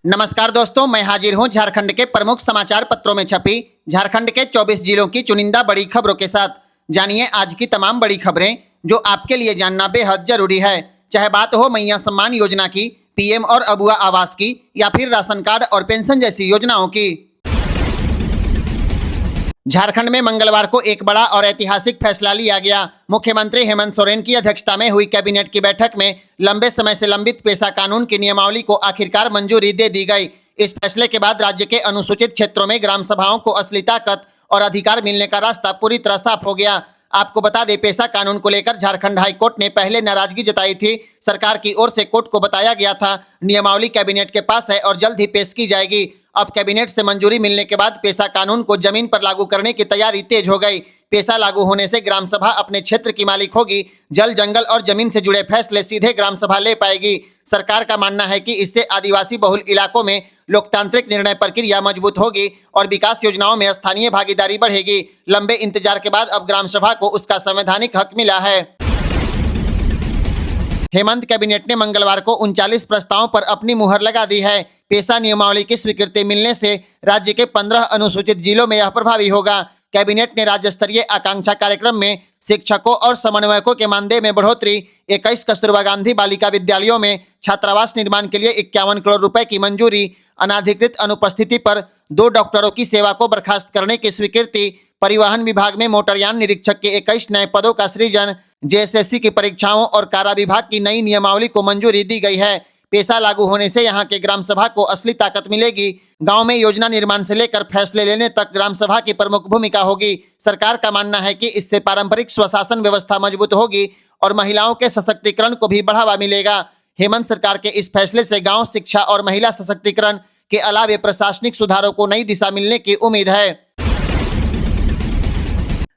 नमस्कार दोस्तों, मैं हाजिर हूं झारखंड के प्रमुख समाचार पत्रों में छपी झारखंड के 24 जिलों की चुनिंदा बड़ी खबरों के साथ। जानिए आज की तमाम बड़ी खबरें जो आपके लिए जानना बेहद जरूरी है। चाहे बात हो मैया सम्मान योजना की, पीएम और अबुआ आवास की, या फिर राशन कार्ड और पेंशन जैसी योजनाओं की। झारखंड में मंगलवार को एक बड़ा और ऐतिहासिक फैसला लिया गया। मुख्यमंत्री हेमंत सोरेन की अध्यक्षता में हुई कैबिनेट की बैठक में लंबे समय से लंबित पेशा कानून की नियमावली को आखिरकार मंजूरी दे दी गई। इस फैसले के बाद राज्य के अनुसूचित क्षेत्रों में ग्राम सभाओं को असली ताकत और अधिकार मिलने का रास्ता पूरी तरह साफ हो गया। आपको बता दें, पेशा कानून को लेकर झारखंड हाई कोर्ट ने पहले नाराजगी जताई थी। सरकार की ओर से कोर्ट को बताया गया था नियमावली कैबिनेट के पास है और जल्द ही पेश की जाएगी। अब कैबिनेट से मंजूरी मिलने के बाद पेशा कानून को जमीन पर लागू करने की तैयारी तेज हो गई। पेशा लागू होने से ग्राम सभा अपने क्षेत्र की मालिक होगी। जल, जंगल और जमीन से जुड़े फैसले सीधे ग्राम सभा ले पाएगी। सरकार का मानना है कि इससे आदिवासी बहुल इलाकों में लोकतांत्रिक निर्णय प्रक्रिया मजबूत होगी और विकास योजनाओं में स्थानीय भागीदारी बढ़ेगी। लंबे इंतजार के बाद अब ग्राम सभा को उसका संवैधानिक हक मिला है। हेमंत कैबिनेट ने मंगलवार को 39 प्रस्तावों पर अपनी मुहर लगा दी है। पेशा नियमावली की स्वीकृति मिलने से राज्य के 15 अनुसूचित जिलों में यह प्रभावी होगा। कैबिनेट ने राज्य स्तरीय आकांक्षा कार्यक्रम में शिक्षकों और समन्वयकों के मानदेय में बढ़ोतरी, 21 कस्तूरबा गांधी बालिका विद्यालयों में छात्रावास निर्माण के लिए 51 करोड़ रुपए की मंजूरी, अनाधिकृत अनुपस्थिति पर 2 डॉक्टरों की सेवा को बर्खास्त करने की स्वीकृति, परिवहन विभाग में मोटरयान निरीक्षक के 21 नए पदों का सृजन, जेएसएससी की परीक्षाओं और कारा विभाग की नई नियमावली को मंजूरी दी गई है। पेशा लागू होने से यहां के ग्राम सभा को असली ताकत मिलेगी। गांव में योजना निर्माण से लेकर फैसले लेने तक ग्राम सभा की प्रमुख भूमिका होगी। सरकार का मानना है कि इससे पारंपरिक स्वशासन व्यवस्था मजबूत होगी और महिलाओं के सशक्तिकरण को भी बढ़ावा मिलेगा। हेमंत सरकार के इस फैसले से गांव, शिक्षा और महिला सशक्तिकरण के अलावे प्रशासनिक सुधारों को नई दिशा मिलने की उम्मीद है।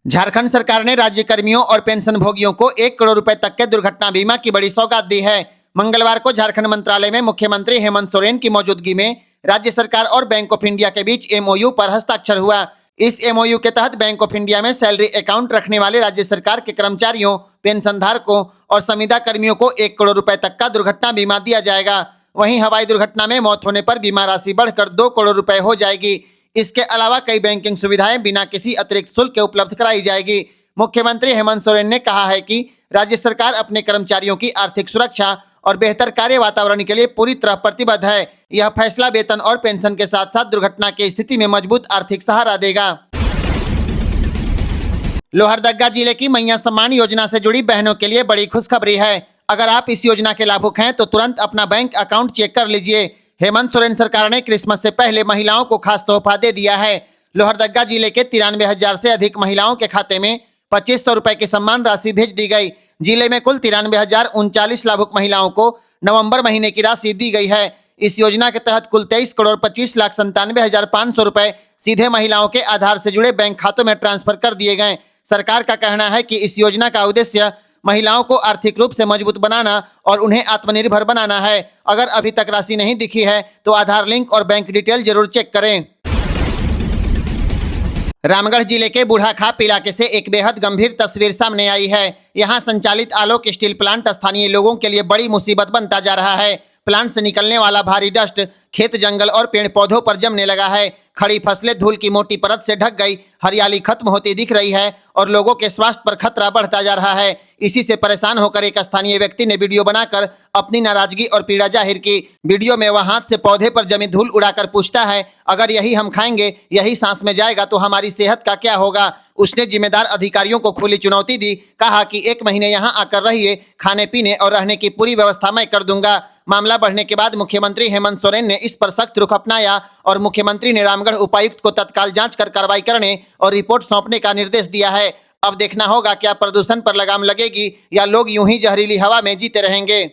झारखंड सरकार ने राज्य कर्मियों और पेंशन भोगियों को 1 करोड़ रुपए तक के दुर्घटना बीमा की बड़ी सौगात दी है। मंगलवार को झारखंड मंत्रालय में मुख्यमंत्री हेमंत सोरेन की मौजूदगी में राज्य सरकार और बैंक ऑफ इंडिया के बीच एमओयू पर हस्ताक्षर हुआ। इस एमओयू के तहत बैंक ऑफ इंडिया में सैलरी अकाउंट रखने वाले राज्य सरकार के कर्मचारियों, पेंशनधारकों और संविदा कर्मियों को 1 करोड़ रुपए तक का दुर्घटना बीमा दिया जाएगा। वहीं हवाई दुर्घटना में मौत होने पर बीमा राशि बढ़कर 2 करोड़ रुपए हो जाएगी। इसके अलावा कई बैंकिंग सुविधाएं बिना किसी अतिरिक्त शुल्क के उपलब्ध कराई जाएगी। मुख्यमंत्री हेमंत सोरेन ने कहा है कि राज्य सरकार अपने कर्मचारियों की आर्थिक सुरक्षा और बेहतर कार्य वातावरण के लिए पूरी तरह प्रतिबद्ध है। यह फैसला वेतन और पेंशन के साथ साथ दुर्घटना की स्थिति में मजबूत आर्थिक सहारा देगा। लोहरदगा जिले की मैया सम्मान योजना से जुड़ी बहनों के लिए बड़ी खुशखबरी है। अगर आप इस योजना के लाभुक हैं तो तुरंत अपना बैंक अकाउंट चेक कर लीजिए। हेमंत सोरेन सरकार ने क्रिसमस से पहले महिलाओं को खास तोहफा दे दिया है। लोहरदगा जिले के 93,000 से अधिक महिलाओं के खाते में 2500 रुपए की सम्मान राशि भेज दी गई। जिले में कुल 93,039 लाभुक महिलाओं को नवंबर महीने की राशि दी गई है। इस योजना के तहत कुल 23,25,97,500 रुपए सीधे महिलाओं के आधार से जुड़े बैंक खातों में ट्रांसफर कर दिए गए। सरकार का कहना है कि इस योजना का उद्देश्य महिलाओं को आर्थिक रूप से मजबूत बनाना और उन्हें आत्मनिर्भर बनाना है। अगर अभी तक राशि नहीं दिखी है तो आधार लिंक और बैंक डिटेल जरूर चेक करें। रामगढ़ जिले के बूढ़ाखाप इलाके से एक बेहद गंभीर तस्वीर सामने आई है। यहां संचालित आलोक स्टील प्लांट स्थानीय लोगों के लिए बड़ी मुसीबत बनता जा रहा है। प्लांट से निकलने वाला भारी डस्ट खेत, जंगल और पेड़ पौधों पर जमने लगा है। खड़ी फसलें धूल की मोटी परत से ढक गई, हरियाली खत्म होती दिख रही है और लोगों के स्वास्थ्य पर खतरा बढ़ता जा रहा है। इसी से परेशान होकर एक स्थानीय व्यक्ति ने वीडियो बनाकर अपनी नाराजगी और पीड़ा जाहिर की। वीडियो में वह हाथ से पौधे पर जमी धूल उड़ाकर पूछता है, अगर यही हम खाएंगे, यही सांस में जाएगा तो हमारी सेहत का क्या होगा। उसने जिम्मेदार अधिकारियों को खुली चुनौती दी। कहा कि 1 महीने यहाँ आकर रहिए, खाने पीने और रहने की पूरी व्यवस्था मैं कर दूंगा। मामला बढ़ने के बाद मुख्यमंत्री हेमंत सोरेन ने इस पर सख्त रुख अपनाया और मुख्यमंत्री ने रामगढ़ उपायुक्त को तत्काल जांच कर कार्रवाई करने और रिपोर्ट सौंपने का निर्देश दिया है। अब देखना होगा क्या प्रदूषण पर लगाम लगेगी या लोग यूं ही जहरीली हवा में जीते रहेंगे।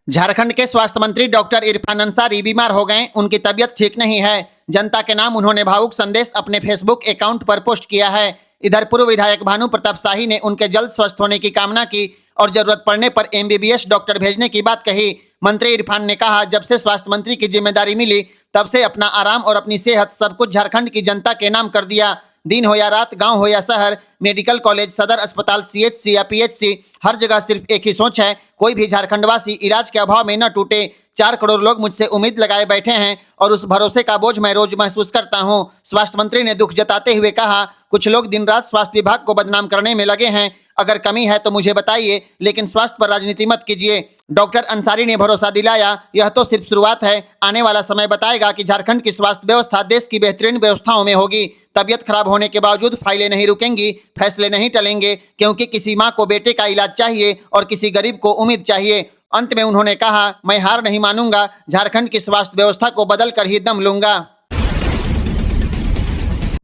झारखंड के स्वास्थ्य मंत्री डॉक्टर इरफान अंसारी बीमार हो गए। उनकी तबीयत ठीक नहीं है। जनता के नाम उन्होंने भावुक संदेश अपने फेसबुक अकाउंट पर पोस्ट किया है। इधर पूर्व विधायक भानु प्रताप शाही ने उनके जल्द स्वस्थ होने की कामना की और जरूरत पड़ने पर MBBS डॉक्टर भेजने की बात कही। मंत्री इरफान ने कहा, जब से स्वास्थ्य मंत्री की जिम्मेदारी मिली तब से अपना आराम और अपनी सेहत सब कुछ झारखंड की जनता के नाम कर दिया। दिन हो या रात, गांव हो या शहर, मेडिकल कॉलेज, सदर अस्पताल, CHC या PHC, हर जगह सिर्फ एक ही सोच है, कोई भी झारखंडवासी इलाज के अभाव में न टूटे। 4 करोड़ लोग मुझसे उम्मीद लगाए बैठे हैं और उस भरोसे का बोझ मैं रोज महसूस करता हूं। स्वास्थ्य मंत्री ने दुख जताते हुए कहा, कुछ लोग दिन रात स्वास्थ्य विभाग को बदनाम करने में लगे हैं। अगर कमी है तो मुझे बताइए, लेकिन स्वास्थ्य पर राजनीति मत कीजिए। डॉक्टर अंसारी ने भरोसा दिलाया, यह तो सिर्फ शुरुआत है, आने वाला समय बताएगा कि झारखंड की स्वास्थ्य व्यवस्था देश की बेहतरीन व्यवस्थाओं में होगी। तबियत खराब होने के बावजूद फाइलें नहीं रुकेंगी, फैसले नहीं टलेंगे, क्योंकि किसी माँ को बेटे का इलाज चाहिए और किसी गरीब को उम्मीद चाहिए। अंत में उन्होंने कहा, मैं हार नहीं मानूंगा, झारखंड की स्वास्थ्य व्यवस्था को बदल कर ही दम लूंगा।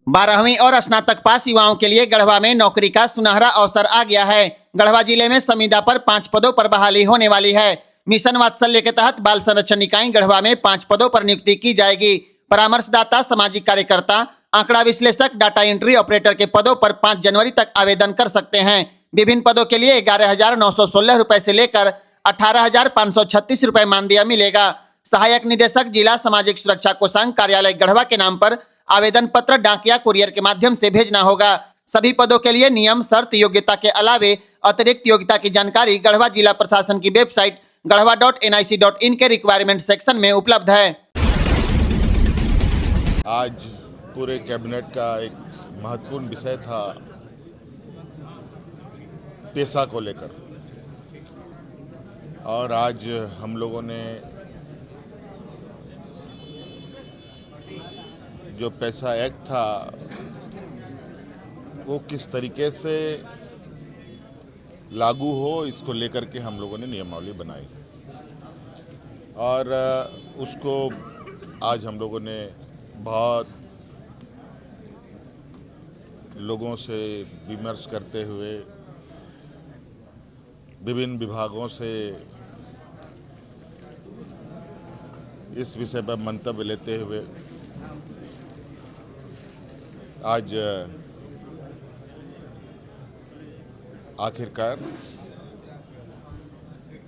12वीं और स्नातक पास युवाओं के लिए गढ़वा में नौकरी का सुनहरा अवसर आ गया है। गढ़वा जिले में संविदा पर 5 पदों पर बहाली होने वाली है। मिशन वात्सल्य के तहत बाल संरक्षण इकाई गढ़वा में 5 पदों पर नियुक्ति की जाएगी। परामर्शदाता, सामाजिक कार्यकर्ता, आंकड़ा विश्लेषक, डाटा एंट्री ऑपरेटर के पदों पर 5 जनवरी तक आवेदन कर सकते हैं। विभिन्न पदों के लिए 11,916 रुपए से लेकर 18,536 रुपए मानदेय मिलेगा। सहायक निदेशक जिला सामाजिक सुरक्षा कोषांग कार्यालय गढ़वा के नाम पर आवेदन पत्र डाक या कुरियर के माध्यम से भेजना होगा। सभी पदों के लिए नियम, शर्त, योग्यता के अलावे अतिरिक्त योग्यता की जानकारी गढ़वा जिला प्रशासन की वेबसाइट garhwa.nic.in के रिक्वायरमेंट सेक्शन में उपलब्ध है। आज पूरे कैबिनेट का एक महत्वपूर्ण विषय था पेशा को लेकर, और आज हम लोगों ने जो पेशा एक्ट था वो किस तरीके से लागू हो, इसको लेकर के हम लोगों ने नियमावली बनाई और उसको आज हम लोगों ने बहुत लोगों से विमर्श करते हुए, विभिन्न विभागों से इस विषय पर मंतव्य लेते हुए आज आखिरकार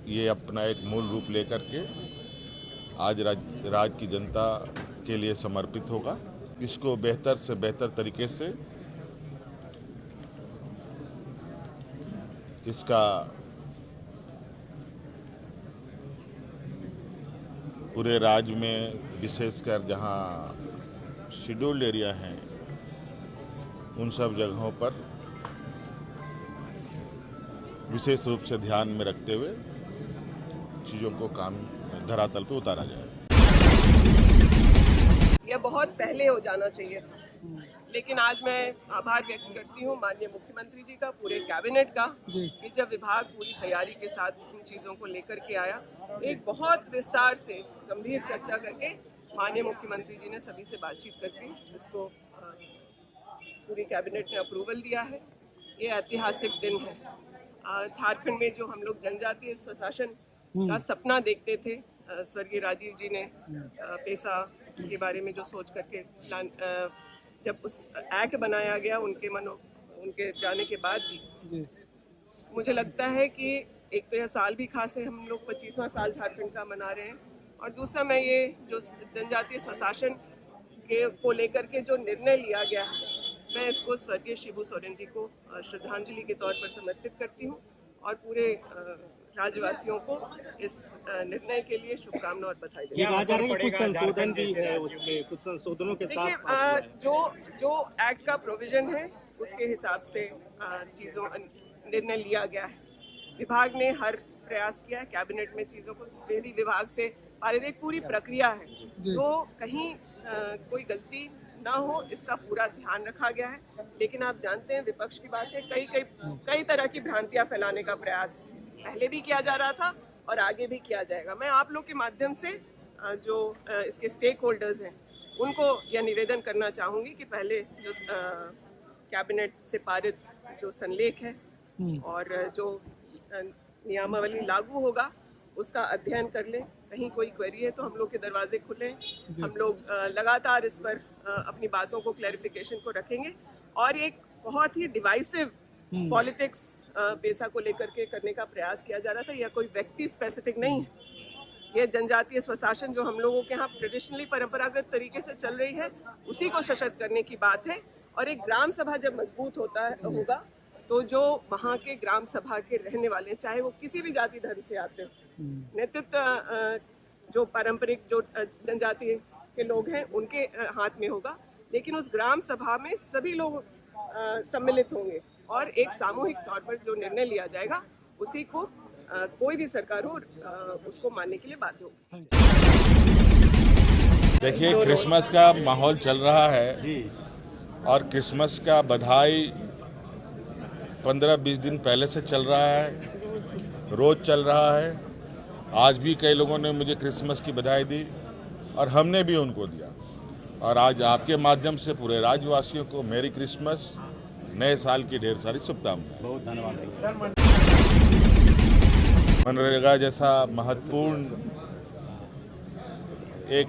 ये अपना एक मूल रूप लेकर के आज राज्य की जनता के लिए समर्पित होगा। इसको बेहतर से बेहतर तरीके से इसका पूरे राज्य में, विशेषकर जहां शेड्यूल्ड एरिया हैं, उन सब जगहों पर विशेष रूप से ध्यान में रखते हुए चीज़ों को काम धरातल पे उतारा जाए। यह बहुत पहले हो जाना चाहिए था, लेकिन आज मैं आभार व्यक्त करती हूँ माननीय मुख्यमंत्री जी का, पूरे कैबिनेट का, कि जब विभाग पूरी तैयारी के साथ इन चीज़ों को लेकर के आया, एक बहुत विस्तार से गंभीर चर्चा करके माननीय मुख्यमंत्री जी ने सभी से बातचीत करके इसको पूरी कैबिनेट ने अप्रूवल दिया है। ये ऐतिहासिक दिन है। झारखंड में जो हम लोग जनजातीय स्वशासन का सपना देखते थे, स्वर्गीय राजीव जी ने पेशा के बारे में जो सोच करके प्लान, जब उस एक्ट बनाया गया उनके जाने के बाद भी, मुझे लगता है कि एक तो यह साल भी खास है, हम लोग 25वां साल झारखंड का मना रहे हैं, और दूसरा मैं ये जो जनजातीय स्वशासन को लेकर के जो निर्णय लिया गया है, मैं इसको स्वर्गीय शिबू सोरेन जी को श्रद्धांजलि के तौर पर समर्पित करती हूँ और पूरे राज्यवासियों को इस निर्णय के लिए शुभकामनाएं और बधाई देती हूँ। कुछ संशोधन भी है उसमें, कुछ संशोधनों के साथ देखिए, जो एक्ट का प्रोविजन है उसके हिसाब से निर्णय लिया गया है। विभाग ने हर प्रयास किया है, कैबिनेट में चीज़ों को विधि विभाग से पारित, एक पूरी प्रक्रिया है, तो कहीं कोई गलती ना हो इसका पूरा ध्यान रखा गया है। लेकिन आप जानते हैं, विपक्ष की बात है, कई तरह की भ्रांतियां फैलाने का प्रयास पहले भी किया जा रहा था और आगे भी किया जाएगा। मैं आप लोग के माध्यम से जो इसके स्टेक होल्डर्स हैं उनको यह निवेदन करना चाहूँगी कि पहले जो कैबिनेट से पारित जो संलेख है और जो नियमावली लागू होगा उसका अध्ययन कर लें। कहीं कोई क्वेरी है तो हम लोग के दरवाजे खुले, हम लोग लगातार इस पर अपनी बातों को, क्लैरिफिकेशन को रखेंगे। और एक बहुत ही डिवाइसिव पॉलिटिक्स पेशा को लेकर के करने का प्रयास किया जा रहा था, यह कोई व्यक्ति स्पेसिफिक नहीं है। यह जनजातीय स्वशासन जो हम लोगों के यहाँ ट्रेडिशनली परंपरागत तरीके से चल रही है, उसी को सशक्त करने की बात है। और एक ग्राम सभा जब मजबूत होगा तो जो वहाँ के ग्राम सभा के रहने वाले, चाहे वो किसी भी जाति धर्म से आते हो, नेतृत्व जो पारंपरिक जो जनजाति के लोग हैं उनके हाथ में होगा, लेकिन उस ग्राम सभा में सभी लोग सम्मिलित होंगे और एक सामूहिक तौर पर जो निर्णय लिया जाएगा उसी को कोई भी सरकार हो उसको मानने के लिए बाध्य होगी। देखिए, क्रिसमस का माहौल चल रहा है और क्रिसमस का बधाई 15-20 दिन पहले से चल रहा है, रोज चल रहा है। आज भी कई लोगों ने मुझे क्रिसमस की बधाई दी और हमने भी उनको दिया, और आज आपके माध्यम से पूरे राज्यवासियों को मेरी क्रिसमस, नए साल की ढेर सारी शुभकामनाएं। बहुत धन्यवाद। मनरेगा जैसा महत्वपूर्ण एक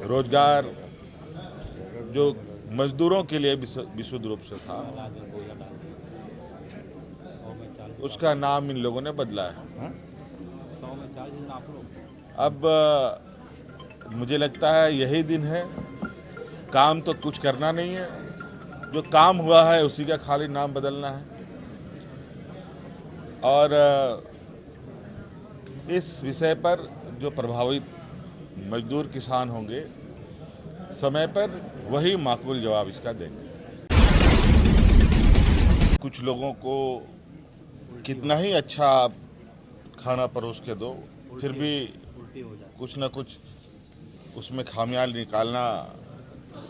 रोजगार जो मजदूरों के लिए विशुद्ध रूप से था, उसका नाम इन लोगों ने बदला है। अब मुझे लगता है यही दिन है, काम तो कुछ करना नहीं है, जो काम हुआ है उसी का खाली नाम बदलना है। और इस विषय पर जो प्रभावित मजदूर किसान होंगे, समय पर वही माकूल जवाब इसका देंगे। कुछ लोगों को कितना ही अच्छा खाना परोस के दो, फिर भी कुछ न कुछ उसमें खामियां निकालना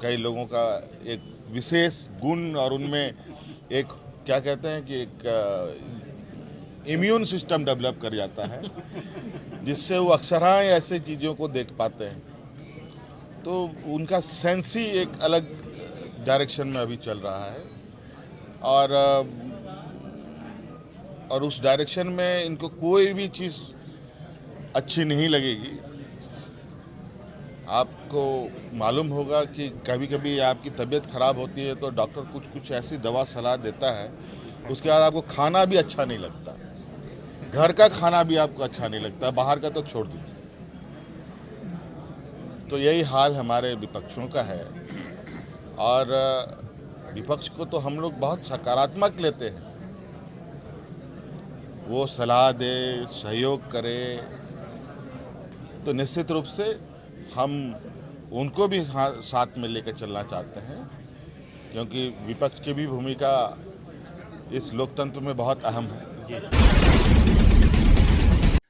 कई लोगों का एक विशेष गुण, और उनमें एक क्या कहते हैं कि एक इम्यून सिस्टम डेवलप कर जाता है, जिससे वो अक्सर ऐसे चीज़ों को देख पाते हैं। तो उनका सेंस ही एक अलग डायरेक्शन में अभी चल रहा है, और उस डायरेक्शन में इनको कोई भी चीज़ अच्छी नहीं लगेगी। आपको मालूम होगा कि कभी कभी आपकी तबीयत खराब होती है तो डॉक्टर कुछ ऐसी दवा सलाह देता है, उसके बाद आपको खाना भी अच्छा नहीं लगता, घर का खाना भी आपको अच्छा नहीं लगता, बाहर का तो छोड़ दीजिए। तो यही हाल हमारे विपक्षों का है, और विपक्ष को तो हम लोग बहुत सकारात्मक लेते हैं। वो सलाह दे, सहयोग करे, तो निश्चित रूप से हम उनको भी साथ में लेकर चलना चाहते हैं, क्योंकि विपक्ष की भी भूमिका इस लोकतंत्र में बहुत अहम है।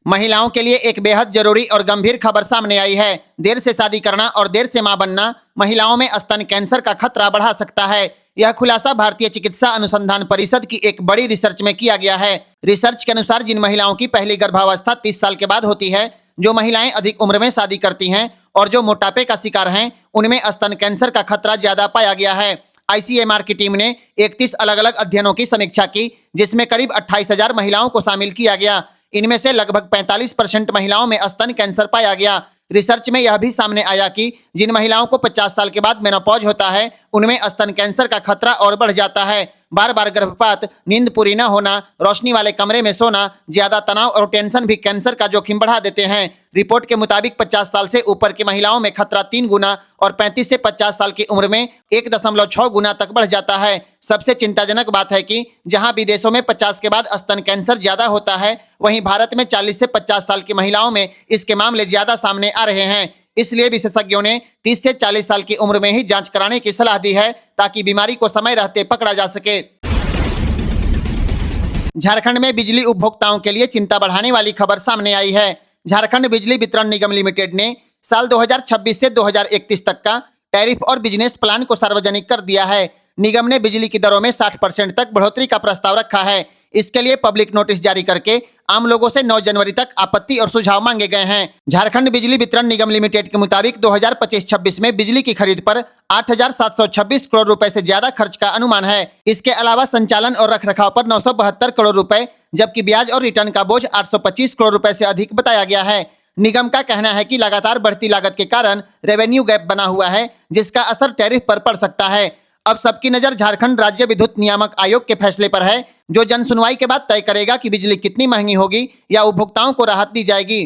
महिलाओं के लिए एक बेहद जरूरी और गंभीर खबर सामने आई है। देर से शादी करना और देर से मां बनना महिलाओं में स्तन कैंसर का खतरा बढ़ा सकता है। यह खुलासा भारतीय चिकित्सा अनुसंधान परिषद की एक बड़ी रिसर्च में किया गया है। रिसर्च के अनुसार जिन महिलाओं की पहली गर्भावस्था 30 साल के बाद होती है, जो महिलाएं अधिक उम्र में शादी करती हैं और जो मोटापे का शिकार हैं, उनमें स्तन कैंसर का खतरा ज्यादा पाया गया है। ICMR की टीम ने 31 अलग अलग अध्ययनों की समीक्षा की, जिसमें करीब 28,000 महिलाओं को शामिल किया गया। इनमें से लगभग 45% महिलाओं में स्तन कैंसर पाया गया। रिसर्च में यह भी सामने आया कि जिन महिलाओं को 50 साल के बाद मेनोपॉज होता है, उनमें स्तन कैंसर का खतरा और बढ़ जाता है। बार बार गर्भपात, नींद पूरी न होना, रोशनी वाले कमरे में सोना, ज्यादा तनाव और टेंशन भी कैंसर का जोखिम बढ़ा देते हैं। रिपोर्ट के मुताबिक 50 साल से ऊपर की महिलाओं में खतरा 3 गुना और 35 से 50 साल की उम्र में 1.6 गुना तक बढ़ जाता है। सबसे चिंताजनक बात है कि जहां विदेशों में 50 के बाद स्तन कैंसर ज्यादा होता है, वहीं भारत में 40 से 50 साल की महिलाओं में इसके मामले ज्यादा सामने आ रहे हैं। इसलिए विशेषज्ञों ने 30 से 40 साल की उम्र में ही जांच कराने की सलाह दी है, ताकि बीमारी को समय रहते पकड़ा जा सके। झारखंड में बिजली उपभोक्ताओं के लिए चिंता बढ़ाने वाली खबर सामने आई है। झारखंड बिजली वितरण निगम लिमिटेड ने साल 2026 से 2031 तक का टैरिफ और बिजनेस प्लान को सार्वजनिक कर दिया है। निगम ने बिजली की दरों में 60% तक बढ़ोतरी का प्रस्ताव रखा है। इसके लिए पब्लिक नोटिस जारी करके आम लोगों से 9 जनवरी तक आपत्ति और सुझाव मांगे गए हैं। झारखंड बिजली वितरण निगम लिमिटेड के मुताबिक 2025-26 में बिजली की खरीद पर 8,726 करोड़ रुपए से ज्यादा खर्च का अनुमान है। इसके अलावा संचालन और रखरखाव पर 972 करोड़ रुपए, जबकि ब्याज और रिटर्न का बोझ 825 करोड़ रुपए से अधिक बताया गया है। निगम का कहना है कि लगातार बढ़ती लागत के कारण रेवेन्यू गैप बना हुआ है, जिसका असर टैरिफ पर पड़ सकता है। अब सबकी नजर झारखंड राज्य विद्युत नियामक आयोग के फैसले पर है, जो जन सुनवाई के बाद तय करेगा कि बिजली कितनी महंगी होगी या उपभोक्ताओं को राहत दी जाएगी।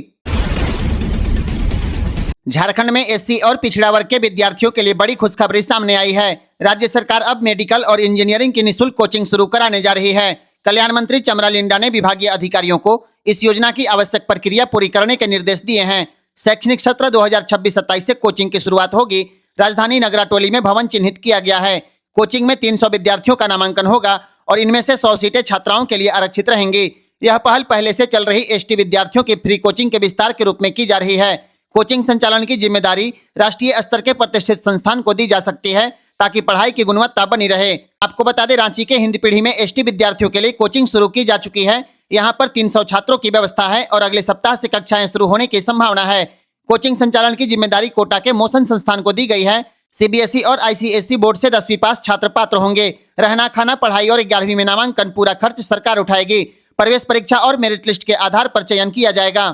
झारखंड में SC और पिछड़ा वर्ग के विद्यार्थियों के लिए बड़ी खुशखबरी सामने आई है। राज्य सरकार अब मेडिकल और इंजीनियरिंग की निःशुल्क कोचिंग शुरू कराने जा रही है। कल्याण मंत्री चमरा लिंडा ने विभागीय अधिकारियों को इस योजना की आवश्यक प्रक्रिया पूरी करने के निर्देश दिए हैं। शैक्षणिक सत्र 2026-27 से कोचिंग की शुरुआत होगी। राजधानी नगराटोली में भवन चिन्हित किया गया है। कोचिंग में 300 विद्यार्थियों का नामांकन होगा और इनमें से 100 सीटें छात्राओं के लिए आरक्षित रहेंगी। यह पहल पहले से चल रही एसटी विद्यार्थियों की फ्री कोचिंग के विस्तार के रूप में की जा रही है। कोचिंग संचालन की जिम्मेदारी राष्ट्रीय स्तर के प्रतिष्ठित संस्थान को दी जा सकती है ताकि पढ़ाई की गुणवत्ता बनी रहे। आपको बता दें, रांची के हिंद पीढ़ी में एसटी विद्यार्थियों के लिए कोचिंग शुरू की जा चुकी है। यहाँ पर 300 छात्रों की व्यवस्था है और अगले सप्ताह से कक्षाएं शुरू होने की संभावना है। कोचिंग संचालन की जिम्मेदारी कोटा के मोशन संस्थान को दी गई है। सीबीएसई और आईसीएसई बोर्ड से 10वीं पास छात्र पात्र होंगे। रहना, खाना, पढ़ाई और 11वीं में नामांकन पूरा खर्च सरकार उठाएगी। प्रवेश परीक्षा और मेरिट लिस्ट के आधार पर चयन किया जाएगा।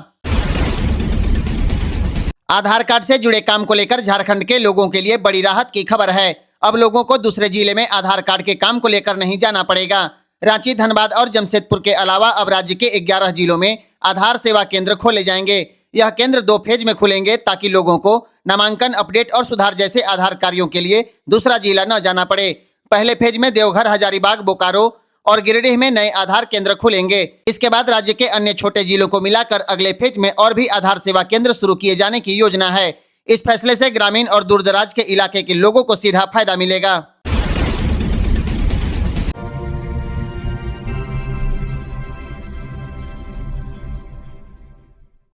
आधार कार्ड से जुड़े काम को लेकर झारखंड के लोगों के लिए बड़ी राहत की खबर है। अब लोगों को दूसरे जिले में आधार कार्ड के काम को लेकर नहीं जाना पड़ेगा। रांची, धनबाद और जमशेदपुर के अलावा अब राज्य के 11 जिलों में आधार सेवा केंद्र खोले जाएंगे। यह केंद्र 2 फेज में खुलेंगे ताकि लोगों को नामांकन, अपडेट और सुधार जैसे आधार कार्यों के लिए दूसरा जिला न जाना पड़े। पहले फेज में देवघर, हजारीबाग, बोकारो और गिरिडीह में नए आधार केंद्र खुलेंगे। इसके बाद राज्य के अन्य छोटे जिलों को मिलाकर अगले फेज में और भी आधार सेवा केंद्र शुरू किए जाने की योजना है। इस फैसले से ग्रामीण और दूरदराज के इलाके के लोगों को सीधा फायदा मिलेगा।